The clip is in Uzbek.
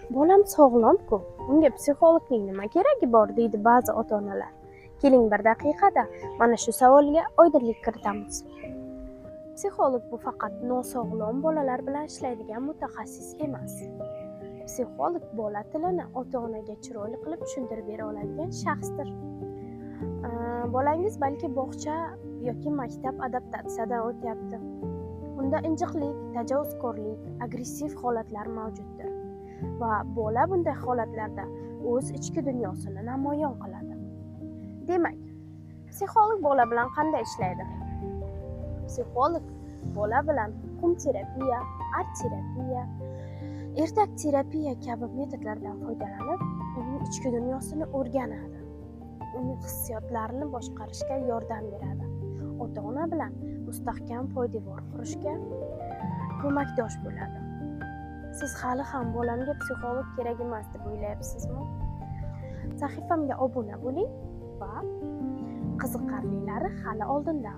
Bolam sog'lom-ku, unga psixologning nima keragi bor deydi ba'zi ota-onalar. Keling bir daqiqada mana shu savolga oydinlik kiritamiz. Psixolog bu faqat nosog'lom bolalar bilan ishlaydigan mutaxassis emas. Psixolog bola tilini ota-onaga chiroyli qilib tushuntirib bera oladigan shaxsdir. Bolangiz balki bog'cha yoki maktab adaptatsiyadan o'tyapti. Unda injiqlik, tajovuzkorlik, agressiv holatlar mavjuddir va bola bunday holatlarda o'z ichki dunyosini namoyon qiladi. Demak, psixolog bola bilan qanday ishlaydi? Psixolog bola bilan hukm terapiya, art terapiya, ertak terapiya kabi metodlardan foydalanib, uning ichki dunyosini o'rganadi. Uning hissiyotlarini boshqarishga yordam beradi. Ota-ona bilan mustahkam poydevor qurishga ko'makdosh bo'ladi. Siz hali ham bolamga psixolog kerak emas deb o'ylayapsizmi? Sahifamga obuna bo'ling va qiziqarlilari hali oldinda.